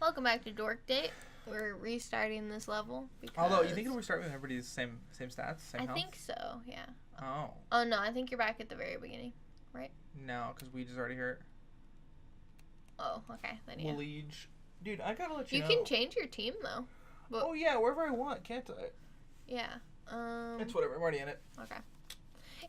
Welcome back to DorkDate. We're restarting this level because... Although, you think it'll restart with everybody's same stats, same health? I think so, yeah. Oh. Oh, no, I think you're back at the very beginning, right? No, because we just already hurt. Oh, okay, then yeah. Liege. Dude, I gotta let you know. You can change your team, though. But... Oh, yeah, wherever I want, can't I? Yeah. It's whatever, I'm already in it. Okay.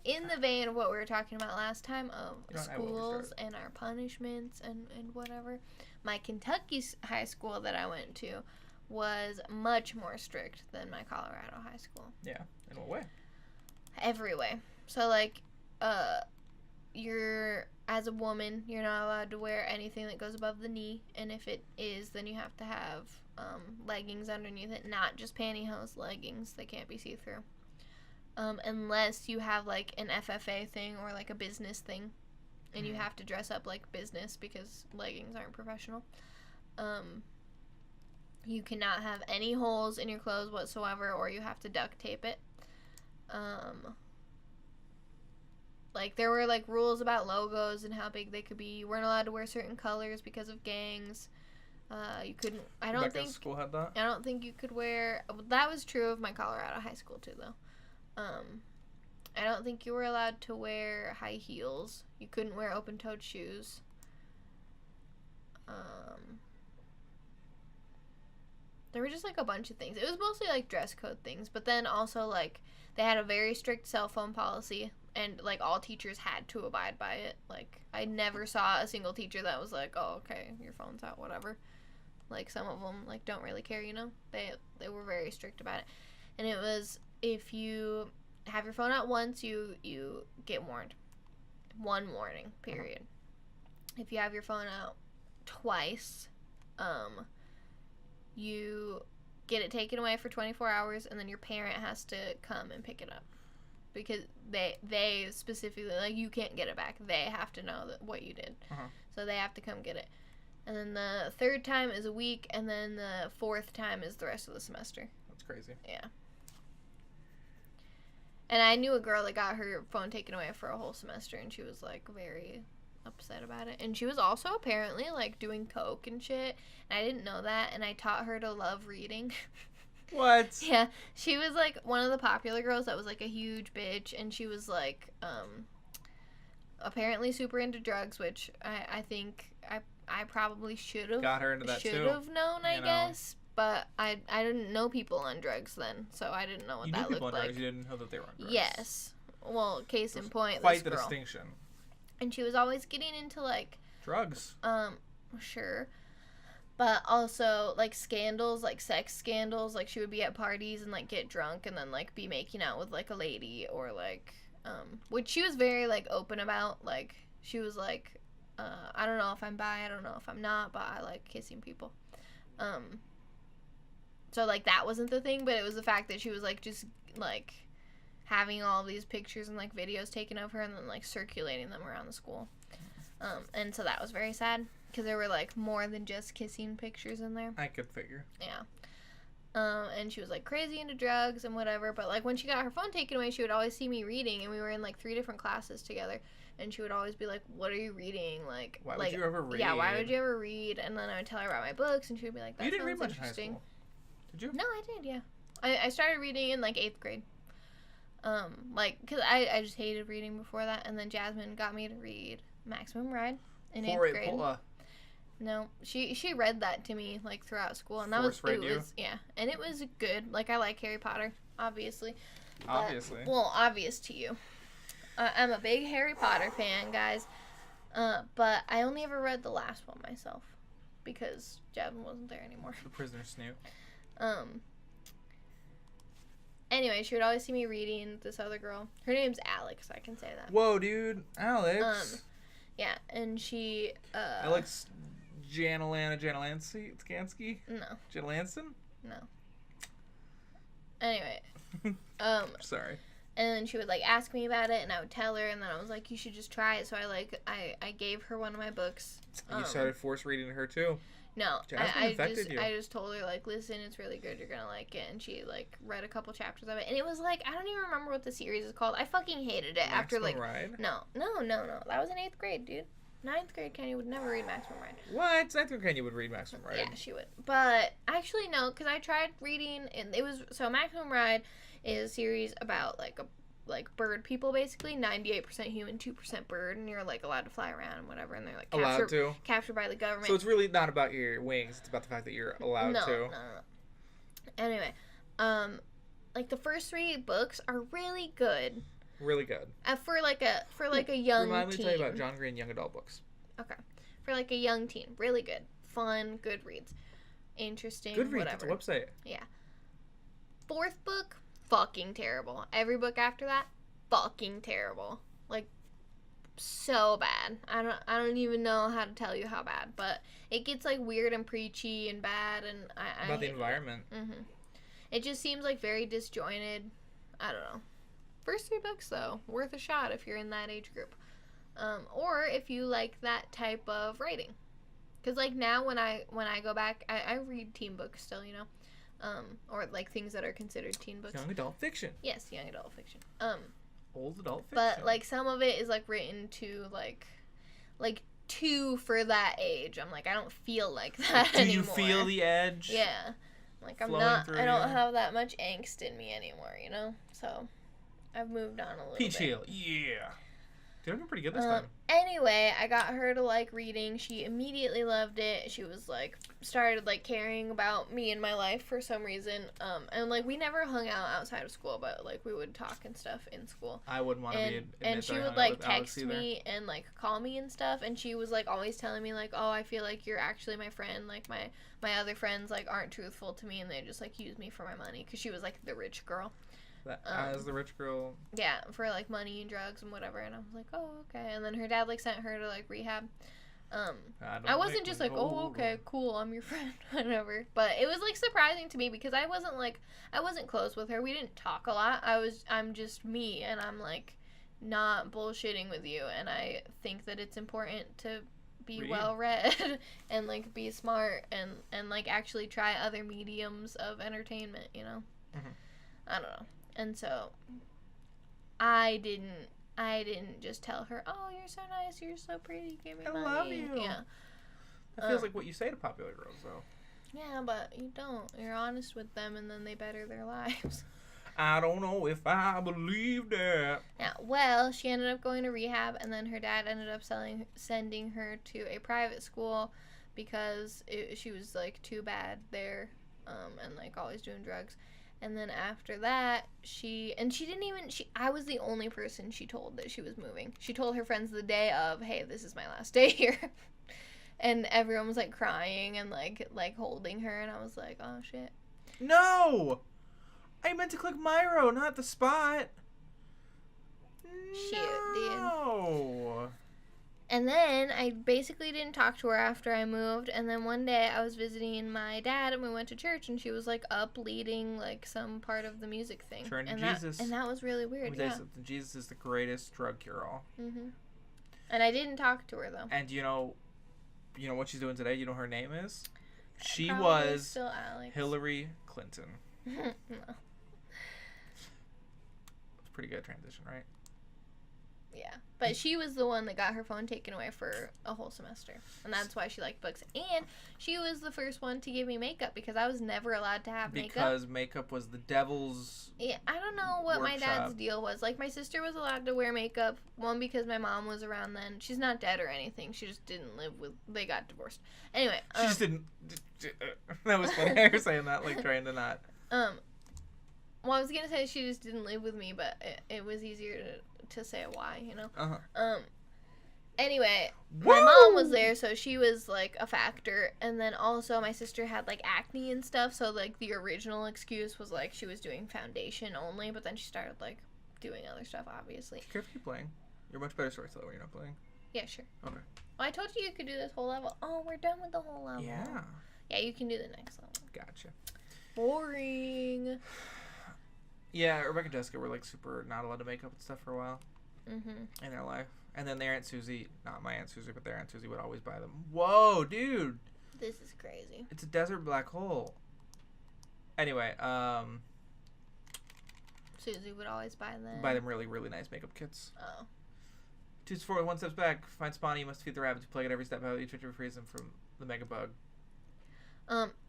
In the vein of what we were talking about last time of schools and our punishments and whatever, my Kentucky high school that I went to was much more strict than my Colorado high school. Yeah. In what way? Every way. So, like, you're, as a woman, you're not allowed to wear anything that goes above the knee, and if it is, then you have to have leggings underneath it, not just pantyhose, leggings. They can't be see-through. Unless you have, like, an FFA thing or, like, a business thing, and you have to dress up like business because leggings aren't professional. You cannot have any holes in your clothes whatsoever, or you have to duct tape it. Like, there were, like, rules about logos and how big they could be. You weren't allowed to wear certain colors because of gangs. You couldn't, I don't think school had that? I don't think you could wear, that was true of my Colorado high school too, though. I don't think you were allowed to wear high heels. You couldn't wear open-toed shoes. There were just, like, a bunch of things. It was mostly, like, dress code things. But then also, like, they had a very strict cell phone policy. And, like, all teachers had to abide by it. Like, I never saw a single teacher that was like, oh, okay, your phone's out, whatever. Like, some of them, like, don't really care, you know? They were very strict about it. And it was, if you have your phone out once, you get warned. One warning, period. If you have your phone out twice, you get it taken away for 24 hours, and then your parent has to come and pick it up. Because they specifically, like, you can't get it back. They have to know what you did. So they have to come get it. And then the third time is a week, and then the fourth time is the rest of the semester. That's crazy. Yeah. And I knew a girl that got her phone taken away for a whole semester, and she was, like, very upset about it. And she was also apparently, like, doing coke and shit, and I didn't know that, and I taught her to love reading. What? Yeah. She was, like, one of the popular girls that was, like, a huge bitch, and she was, like, apparently super into drugs, which I think I probably should have. Got her into that too. Should have known, I guess. But I didn't know people on drugs then, so I didn't know what that looked like. You knew people on drugs, you didn't know that they were on drugs. Yes. Well, case in point, quite the distinction. And she was always getting into, like... drugs. Sure. But also, like, scandals, like, sex scandals. Like, she would be at parties and, like, get drunk and then, like, be making out with, like, a lady or, like... which she was very, like, open about. Like, she was, like, I don't know if I'm bi, I don't know if I'm not, but I like kissing people. So, like, that wasn't the thing, but it was the fact that she was, like, just, like, having all these pictures and, like, videos taken of her and then, like, circulating them around the school. And so that was very sad, because there were, like, more than just kissing pictures in there. I could figure. Yeah. And she was, like, crazy into drugs and whatever, but, like, when she got her phone taken away, she would always see me reading, and we were in, like, 3 different classes together, and she would always be like, what are you reading? Like, why would you ever read? Yeah, why would you ever read? And then I would tell her about my books, and she would be like, that you didn't sounds read much interesting. in high school. Did you? No, I did, yeah. I started reading in, like, 8th grade. Like, because I just hated reading before that, and then Jasmine got me to read Maximum Ride in 8th grade. No, she read that to me, like, throughout school, and that was yeah, and it was good. Like, I like Harry Potter, obviously. Obviously. Well, obvious to you. I'm a big Harry Potter fan, guys. But I only ever read the last one myself because Jasmine wasn't there anymore. The Prisoner Snoop. Anyway, she would always see me reading with this other girl. Her name's Alex, I can say that. Whoa, dude. Alex. Yeah, and she, Alex Janelansky? No. Janalanson? No. Anyway. Sorry. And then she would, like, ask me about it, and I would tell her, and then I was like, you should just try it. So I gave her one of my books. You started force reading to her, too? No. I just told her, like, listen, it's really good. You're gonna like it. And she, like, read a couple chapters of it. And it was, like, I don't even remember what the series is called. I fucking hated it after, like... Ride? No. That was in 8th grade, dude. Ninth grade Kenny would never read Maximum Ride. What? I think Kenya would read Maximum Ride. Yeah, she would. But actually, no, because I tried reading, and it was so Maximum Ride is a series about like bird people basically, 98% human, 2% bird, and you're like allowed to fly around and whatever, and they're like captured by the government. So it's really not about your wings; it's about the fact that you're allowed to. No. Anyway, like the first 3 books are really good. Really good. For like a young teen. Remind me to tell you about John Green young adult books. Okay. For like a young teen. Really good. Fun, good reads. Interesting, Good read, whatever. it's a website. Yeah. 4th book, fucking terrible. Every book after that, fucking terrible. Like, so bad. I don't even know how to tell you how bad, but it gets like weird and preachy and bad, and I about the environment. It just seems like very disjointed. I don't know. First 3 books, though, worth a shot if you're in that age group. Or if you like that type of writing. Because, like, now when I go back, I read teen books still, you know? Or, like, things that are considered teen books. Young adult fiction. Yes, young adult fiction. Old adult fiction. But, like, some of it is, like, written to, like too for that age. I'm like, I don't feel like that anymore. Do you feel the edge? Yeah. Like, I don't have that much angst in me anymore, you know? So... I've moved on a little Peach bit. Hill, yeah. Dude, I'm pretty good this time. Anyway, I got her to like reading. She immediately loved it. She was like, started like caring about me and my life for some reason. And like we never hung out outside of school, but like we would talk and stuff in school. I wouldn't want to be and she would like text me and like call me and stuff. And she was like always telling me like, oh, I feel like you're actually my friend. Like my other friends like aren't truthful to me and they just like use me for my money because she was like the rich girl. As the rich girl. Yeah, for like money and drugs and whatever, and I was like, oh, okay. And then her dad like sent her to like rehab. I wasn't just like, oh, okay, cool, I'm your friend, whatever. But it was like surprising to me because I wasn't close with her. We didn't talk a lot. I'm just me, and I'm like not bullshitting with you. And I think that it's important to be well read and like be smart and like actually try other mediums of entertainment, you know. I don't know. And so I didn't just tell her, oh, you're so nice, you're so pretty, give me money. I love you. Yeah. That feels like what you say to popular girls, though. Yeah, but you don't. You're honest with them, and then they better their lives. I don't know if I believe that. Yeah, well, she ended up going to rehab, and then her dad ended up sending her to a private school because she was, like, too bad there and, like, always doing drugs. And then after that, I was the only person she told that she was moving. She told her friends the day of, hey, this is my last day here. And everyone was, like, crying and, like holding her. And I was like, oh, shit. No! I meant to click Myro, not the spot. Shit, dude. No! And then I basically didn't talk to her after I moved. And then one day I was visiting my dad and we went to church and she was like up leading like some part of the music thing. Turn to Jesus. And that was really weird. Yeah. Jesus is the greatest drug cure-all. And I didn't talk to her though. And you know what she's doing today? You know what her name is? She Probably was still Alex. Hillary Clinton. No. It's a pretty good transition, right? Yeah. But she was the one that got her phone taken away for a whole semester. And that's why she liked books. And she was the first one to give me makeup because I was never allowed to have makeup. Because makeup was the devil's Yeah, I don't know what workshop. my dad's deal was. Like, my sister was allowed to wear makeup. One, because my mom was around then. She's not dead or anything. She just didn't live with... They got divorced. Anyway. She just didn't... That was funny. I was saying that, like, trying to not... Well, I was going to say she just didn't live with me, but it was easier to say why, you know? Anyway, my mom was there, so she was, like, a factor. And then also my sister had, like, acne and stuff, so, like, the original excuse was, like, she was doing foundation only, but then she started, like, doing other stuff, obviously. You keep playing. You're a much better storyteller when you're not playing. Yeah, sure. Okay. Well, I told you could do this whole level. Oh, we're done with the whole level. Yeah. Yeah, you can do the next level. Gotcha. Boring. Yeah, Rebecca and Jessica were, like, super not allowed to make up and stuff for a while in their life. And then their Aunt Susie, not my Aunt Susie, but their Aunt Susie would always buy them. Whoa, dude! This is crazy. It's a desert black hole. Anyway, Susie would always buy them. buy them really, really nice makeup kits. Oh. 2 forward, 1 steps back. Find Spawny. You must defeat the Rabbids. You play it every step. How do you try to freeze them from the Mega Bug?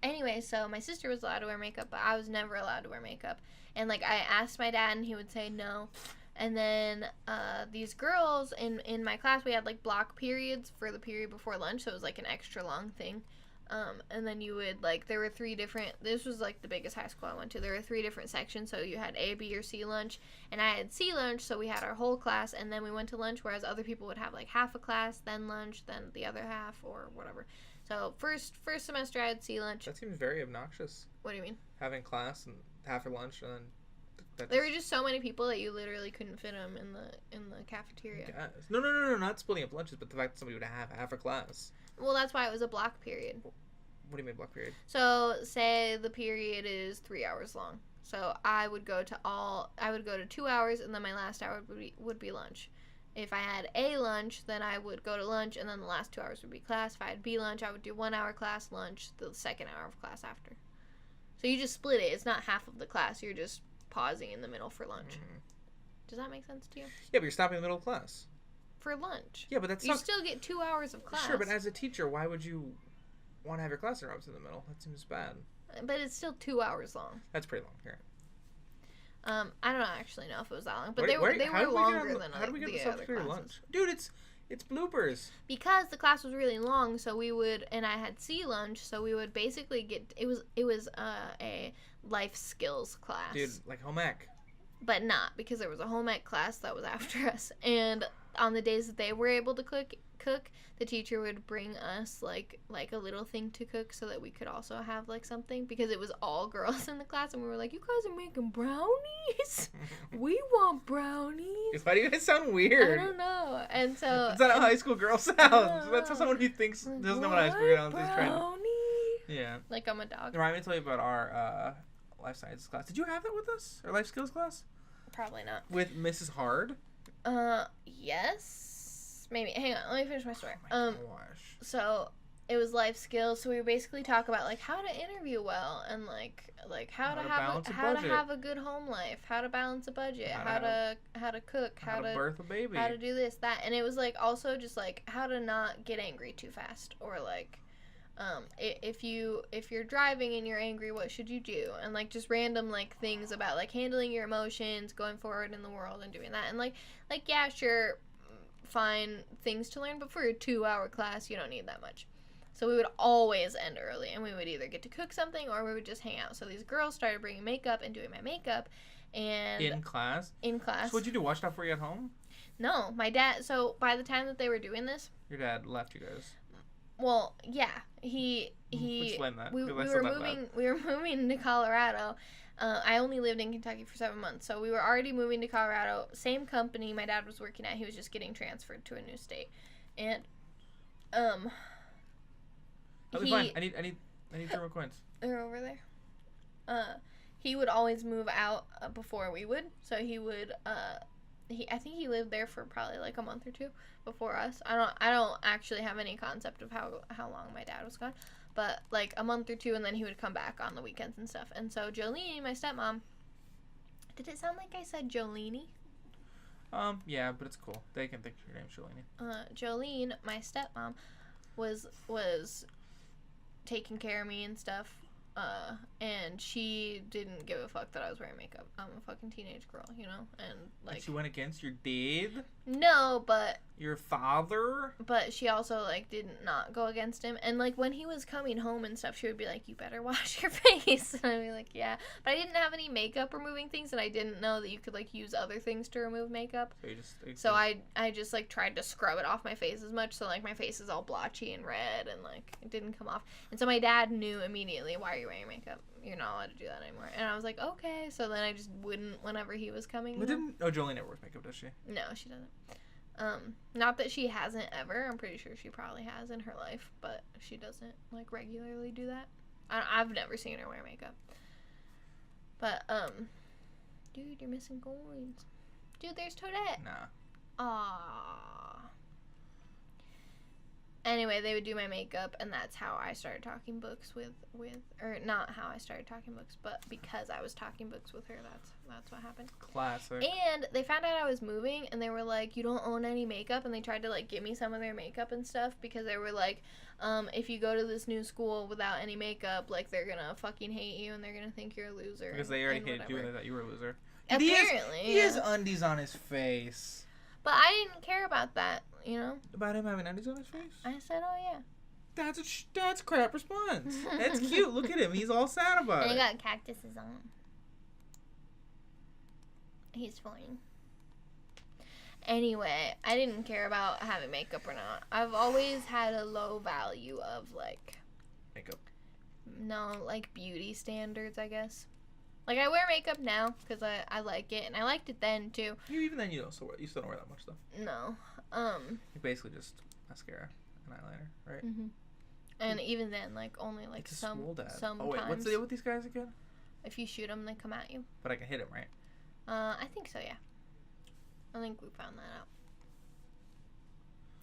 Anyway, so my sister was allowed to wear makeup, but I was never allowed to wear makeup. And, like, I asked my dad, and he would say no. And then these girls in my class, we had, like, block periods for the period before lunch, so it was, like, an extra long thing. And then you would, like, there were 3 different, this was, like, the biggest high school I went to. There were 3 different sections, so you had A, B, or C lunch. And I had C lunch, so we had our whole class, and then we went to lunch, whereas other people would have, like, half a class, then lunch, then the other half, or whatever. So first semester I had C lunch. That seems very obnoxious. What do you mean? Having class and half for lunch, and then there were just so many people that you literally couldn't fit them in the cafeteria. Guys. No, not splitting up lunches, but the fact that somebody would have half a class. Well, that's why it was a block period. What do you mean block period? So, say the period is 3 hours long. So, I would go to 2 hours, and then my last hour would be lunch. If I had A lunch, then I would go to lunch, and then the last 2 hours would be class. If I had B lunch, I would do 1 hour class, lunch, the second hour of class after. So, you just split it. It's not half of the class. You're just pausing in the middle for lunch. Mm-hmm. Does that make sense to you? Yeah, but you're stopping in the middle of class. For lunch. Yeah, but that's you still get 2 hours of class. Sure, but as a teacher, why would you want to have your class interrupts in the middle? That seems bad. But it's still 2 hours long. That's pretty long. Here. I don't actually know if it was that long, but they were longer than how do we get the this up other for your classes. lunch, dude? It's bloopers. Because the class was really long, so we would, and I had C lunch, so we would basically get it was a life skills class, dude, like home ec. But not, because there was a home ec class that was after us, and on the days that they were able to cook, the teacher would bring us like a little thing to cook so that we could also have like something, because it was all girls in the class, and we were like, you guys are making brownies? We want brownies. Why do you guys sound weird? I don't know. And so that's not how high school girl sounds. That's how someone who thinks doesn't know what high school girl sounds is trying. Yeah. Like I'm a dog. Remind me to tell you about our life sciences class. Did you have that with us? Our life skills class? Probably not. With Mrs. Hard? Yes. Maybe. Hang on. Let me finish my story. Oh my gosh. So it was life skills. So we would basically talk about like how to interview well, and like how to have a good home life, how to balance a budget, how to cook, how to birth a baby, how to do this, that, and it was like also just like how to not get angry too fast, or like if you're driving and you're angry, what should you do? And like just random like things about like handling your emotions, going forward in the world, and doing that. And like yeah, sure, fine things to learn, but for a 2-hour class, you don't need that much. So we would always end early, and we would either get to cook something or we would just hang out. So these girls started bringing makeup and doing my makeup, and in class. So what'd you do? Watch stuff for you at home? No, my dad. So by the time that they were doing this, your dad left you guys. Well, yeah, he. Explain that. We were moving to Colorado. I only lived in Kentucky for 7 months, so we were already moving to Colorado. Same company my dad was working at. He was just getting transferred to a new state, and That'll be fine. I need 3 more coins. They're over there. He would always move out before we would, so he would. I think he lived there for probably like a month or 2 before us. I don't actually have any concept of how long my dad was gone, but like a month or 2, and then he would come back on the weekends and stuff. And so Jolene, my stepmom. Did it sound like I said Jolene? Yeah, but it's cool. They can think your name's Jolene. Jolene, my stepmom, was taking care of me and stuff. And she didn't give a fuck that I was wearing makeup. I'm a fucking teenage girl, you know? And like, and she went against your dad? No, but your father? But she also like did not go against him. And like when he was coming home and stuff, she would be like, you better wash your face. And I'd be like, yeah. But I didn't have any makeup removing things, and I didn't know that you could like use other things to remove makeup. So I just like tried to scrub it off my face as much, so like my face is all blotchy and red, and like it didn't come off. And so my dad knew immediately, why are you wearing makeup? You're not allowed to do that anymore. And I was like, okay. So then I just wouldn't whenever he was coming. Jolene never wears makeup, does she? No, she doesn't. Not that she hasn't ever. I'm pretty sure she probably has in her life, but she doesn't like regularly do that. I've never seen her wear makeup. But dude, you're missing coins. Dude, there's Toadette. Nah. Aww. Anyway, they would do my makeup, and that's how I started talking books with or not how I started talking books, but because I was talking books with her, that's what happened. Classic. And they found out I was moving, and they were like, you don't own any makeup, and they tried to, like, give me some of their makeup and stuff, because they were like, if you go to this new school without any makeup, like, they're gonna fucking hate you, and they're gonna think you're a loser. Because they already hated you and they thought you were a loser. Apparently, he has undies on his face. But I didn't care about that, you know? About him having undies on his face? I said, oh, yeah. That's a crap response. That's cute. Look at him. He's all sad about and it. he got cactuses on. He's fine. Anyway, I didn't care about having makeup or not. I've always had a low value of, like... Makeup? No, like, beauty standards, I guess. Like, I wear makeup now because I like it, and I liked it then, too. Even then, you still don't wear that much stuff. No. You basically just mascara and eyeliner, right? Mm-hmm. And even then, like, only, like, sometimes. Oh, wait, what's the deal with these guys again? If you shoot them, they come at you. But I can hit them, right? I think so, yeah. I think we found that out.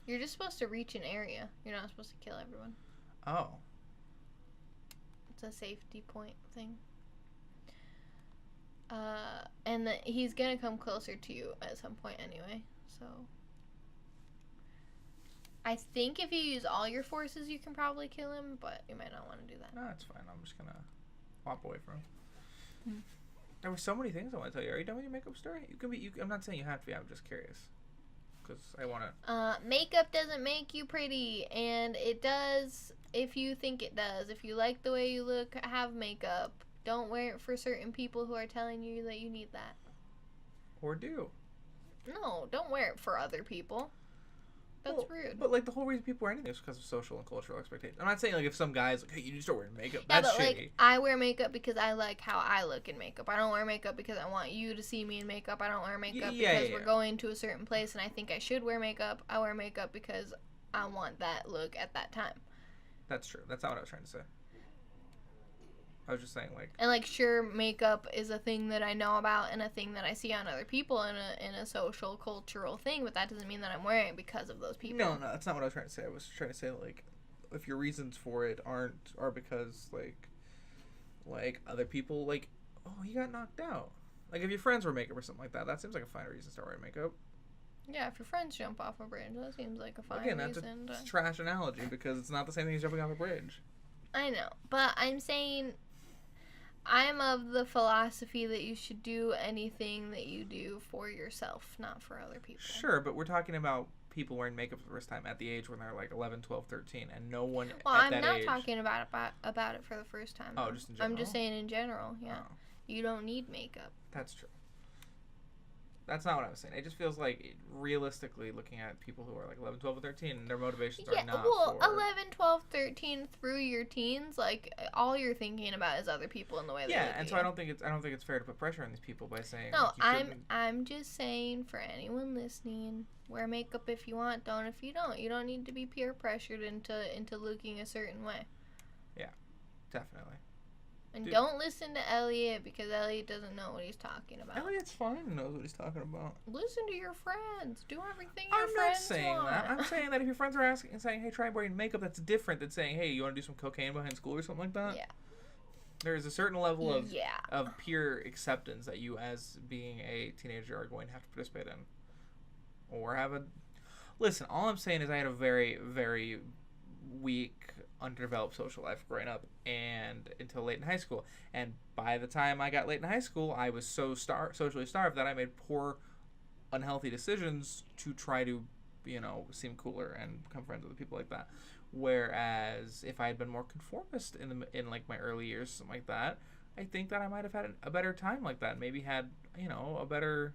You're just supposed to reach an area. You're not supposed to kill everyone. Oh. It's a safety point thing. And he's gonna come closer to you at some point anyway, so... I think if you use all your forces, you can probably kill him, but you might not want to do that. No, it's fine. I'm just gonna hop away from him. Mm-hmm. There were so many things I want to tell you. Are you done with your makeup story? You can be. I'm not saying you have to be. I'm just curious, because I want to. Makeup doesn't make you pretty, and it does if you think it does. If you like the way you look, have makeup. Don't wear it for certain people who are telling you that you need that. Or do. No, don't wear it for other people. That's rude. But, like, the whole reason people wear anything is because of social and cultural expectations. I'm not saying, like, if some guy's like, hey, you need to start wearing makeup. Yeah, that's but, shitty. like, I wear makeup because I like how I look in makeup. I don't wear makeup because I want you to see me in makeup. I don't wear makeup because we're going to a certain place and I think I should wear makeup. I wear makeup because I want that look at that time. That's true. That's not what I was trying to say. I was just saying, like... And, like, sure, makeup is a thing that I know about and a thing that I see on other people in a social, cultural thing, but that doesn't mean that I'm wearing it because of those people. No, that's not what I was trying to say. I was trying to say, like, if your reasons for it are because, like, other people, like, oh, he got knocked out. Like, if your friends wear makeup or something like that seems like a fine reason to start wearing makeup. Yeah, if your friends jump off a bridge, that seems like a fine reason. Again, that's a trash analogy because it's not the same thing as jumping off a bridge. I know, but I'm saying... I'm of the philosophy that you should do anything that you do for yourself, not for other people. Sure, but we're talking about people wearing makeup for the first time at the age when they're like 11, 12, 13, and no one well, at I'm that not age... talking about it for the first time. Oh, just in general? I'm just saying in general, yeah. Oh. You don't need makeup. That's true. That's not what I was saying. It just feels like, realistically, looking at people who are like 11, 12, or 13, their motivations are not for... 11, 12, 13, through your teens, like, all you're thinking about is other people and the way they look Yeah, and at so you. I don't think it's fair to put pressure on these people by saying... No, like, I'm just saying, for anyone listening, wear makeup if you want, don't if you don't. You don't need to be peer pressured into looking a certain way. Yeah, definitely. And don't listen to Elliot because Elliot doesn't know what he's talking about. Elliot's fine and knows what he's talking about. Listen to your friends. Do everything your friends want. I'm not saying that. I'm saying that if your friends are asking and saying, hey, try wearing makeup, that's different than saying, hey, you want to do some cocaine behind school or something like that? Yeah. There is a certain level of peer acceptance that you, as being a teenager, are going to have to participate in. Or have a... Listen, all I'm saying is I had a very, very weak, underdeveloped social life growing up and until late in high school. And by the time I got late in high school, I was so socially starved that I made poor, unhealthy decisions to try to, seem cooler and become friends with people like that. Whereas if I had been more conformist in like my early years, something like that, I think that I might have had a better time like that. Maybe had, a better,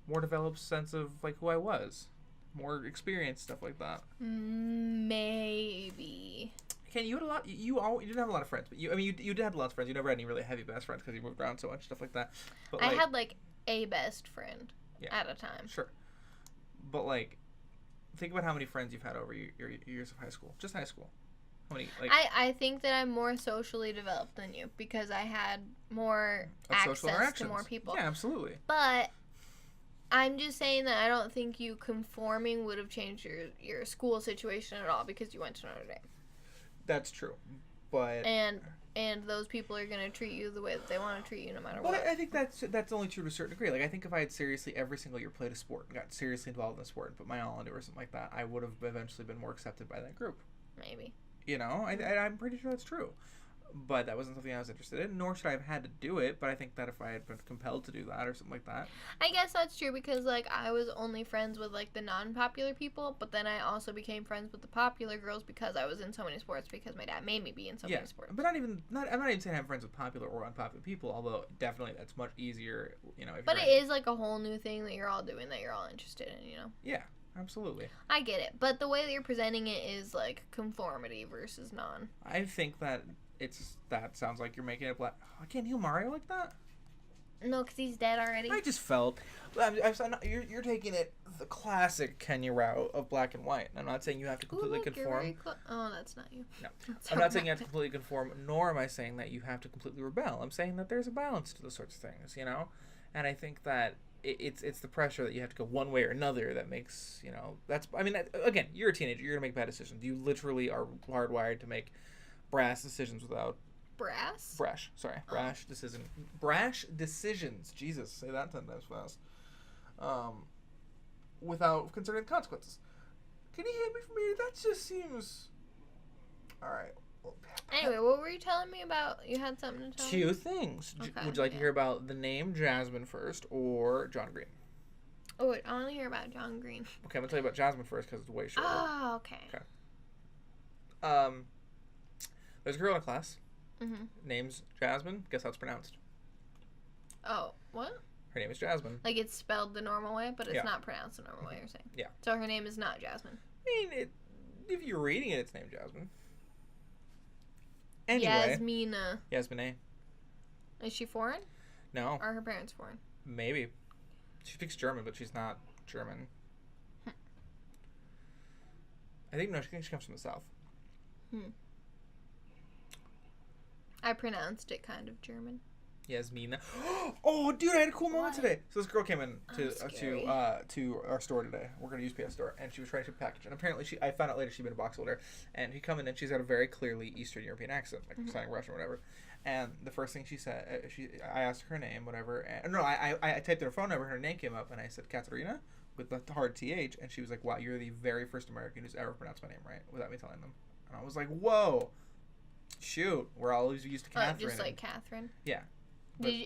more developed sense of like who I was. More experience, stuff like that. Maybe. Ken, you had a lot. You didn't have a lot of friends, but you did have lots of friends. You never had any really heavy best friends because you moved around so much, stuff like that. But I had like a best friend at a time. Sure, but like, think about how many friends you've had over your years of high school. Just high school. How many? Like, I think that I'm more socially developed than you because I had more access to more people. Yeah, absolutely. But I'm just saying that I don't think you conforming would have changed your school situation at all because you went to Notre Dame. That's true, but and those people are gonna treat you the way that they want to treat you no matter what. But I think that's only true to a certain degree. Like I think if I had seriously every single year played a sport and got seriously involved in a sport and put my all into it or something like that, I would have eventually been more accepted by that group. Maybe. You know, I'm pretty sure that's true. But that wasn't something I was interested in, nor should I have had to do it. But I think that if I had been compelled to do that or something like that. I guess that's true because, like, I was only friends with, like, the non-popular people. But then I also became friends with the popular girls because I was in so many sports because my dad made me be in so many sports. But I'm not even saying I'm friends with popular or unpopular people, although definitely that's much easier, you know. But it is, like, a whole new thing that you're all doing that you're all interested in, you know? Yeah, absolutely. I get it. But the way that you're presenting it is, like, conformity versus non. I think that... that sounds like you're making it black. I can't heal Mario like that. No, because he's dead already. I just felt you're taking it the classic Kenya route of black and white. I'm not saying you have to completely conform. Oh, that's not you. No, I'm not saying you have to completely conform. Nor am I saying that you have to completely rebel. I'm saying that there's a balance to those sorts of things, you know. And I think that it's the pressure that you have to go one way or another that makes, you know. That's again, you're a teenager. You're gonna make bad decisions. You literally are hardwired to make brash decisions without brash decisions. Jesus, say that 10 times fast. Without considering the consequences. Can you hit me for me? That just seems... Alright. Anyway, what were you telling me about? You had something to tell me? Two things. Okay, would you like to hear about the name Jasmine first or John Green? Oh, I want to hear about John Green. Okay, I'm going to tell you about Jasmine first because it's way shorter. Oh, okay. Okay. There's a girl in a class. Mm-hmm. Name's Jasmine. Guess how it's pronounced? Oh, what? Her name is Jasmine. Like it's spelled the normal way, but it's not pronounced the normal way, you're saying? Yeah. So her name is not Jasmine. I mean, if you're reading it, it's named Jasmine. Anyway. Yasmina. Yasmine. Is she foreign? No. Are her parents foreign? Maybe. She speaks German, but she's not German. I think she comes from the South. I pronounced it kind of German. Yasmina. Oh, dude, I had a cool moment today. So this girl came in to our store today. We're gonna use PS Store, and she was trying to package. And apparently, I found out later she'd been a box holder. And she come in, and she's got a very clearly Eastern European accent, like sounding Russian or whatever. And the first thing she said, I asked her name, whatever. And no, I typed in her phone number, her name came up, and I said Katerina with the hard TH, and she was like, "Wow, you're the very first American who's ever pronounced my name right," without me telling them. And I was like, "Whoa, shoot, we're always used to Catherine." Just like Catherine. Yeah. Do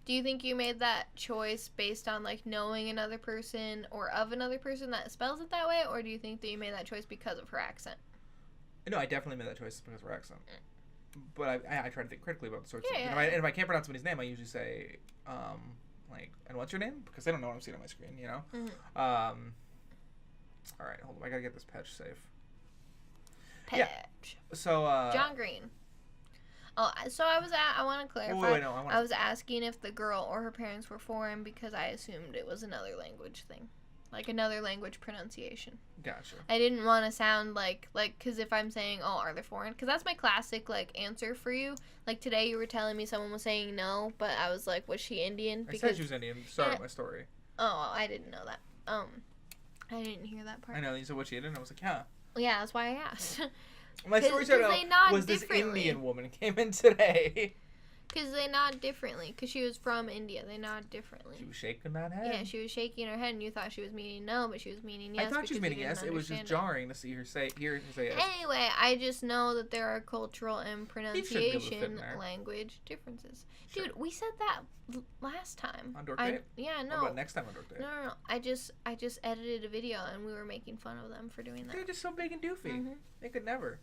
you think you made that choice based on like knowing another person or of another person that spells it that way, or do you think that you made that choice because of her accent? No, I definitely made that choice because of her accent. But I try to think critically about the sorts of things. And if I can't pronounce somebody's name, I usually say, and what's your name? Because they don't know what I'm seeing on my screen, you know? Mm-hmm. All right, hold on. I got to get this patch safe. Patch. Yeah. So, John Green. Oh, so I want to clarify. I was asking if the girl or her parents were foreign because I assumed it was another language thing. Like another language pronunciation. Gotcha. I didn't want to sound like, because if I'm saying, oh, are they foreign? Because that's my classic, answer for you. Like, today you were telling me someone was saying no, but I was like, was she Indian? I said she was Indian. Start my story. Oh, I didn't know that. I didn't hear that part. I know. You said, was she Indian? I was like, yeah. Yeah, that's why I asked. My story started out was this Indian woman came in today. Because they nod differently. Because she was from India. They nod differently. She was shaking that head? Yeah, she was shaking her head, and you thought she was meaning no, but she was meaning yes. I thought she was meaning yes. It was just jarring to see her say yes. Anyway, I just know that there are cultural and pronunciation language differences. Sure. Dude, we said that last time. On DorkDate? Yeah, no. What about next time on DorkDate? No. I just edited a video, and we were making fun of them for doing that. They're just so big and doofy. Mm-hmm. They could never.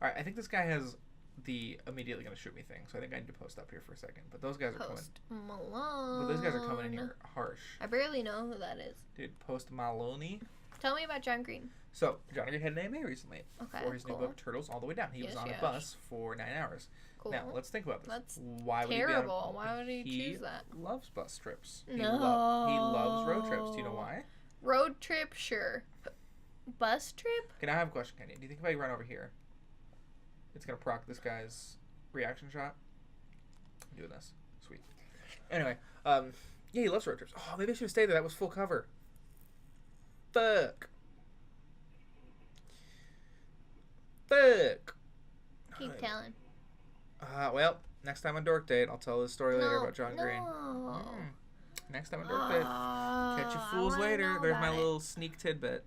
All right, I think this guy has the immediately gonna shoot me thing, so I think I need to post up here for a second. But those guys are coming. Malone. But those guys are coming in here harsh. I barely know who that is. Dude, Post Maloney. Tell me about John Green. So John Green had an AMA recently for his new book Turtles All the Way Down. He was on a bus for 9 hours. Cool. Now let's think about this. That's Why terrible. Why would he choose that? He loves bus trips. No. He loves road trips. Do you know why? Road trip, sure. Bus trip? Okay, now I have a question, Kenny. Do you think if I run over here, it's gonna proc this guy's reaction shot? I'm doing this. Sweet. Anyway, Yeah, he loves road trips. Oh, maybe I should have stayed there. That was full cover. Fuck. Keep telling. Well, next time on DorkDate, I'll tell this story later about John Green. Next time on DorkDate. Catch you fools later. There's my little sneak tidbit.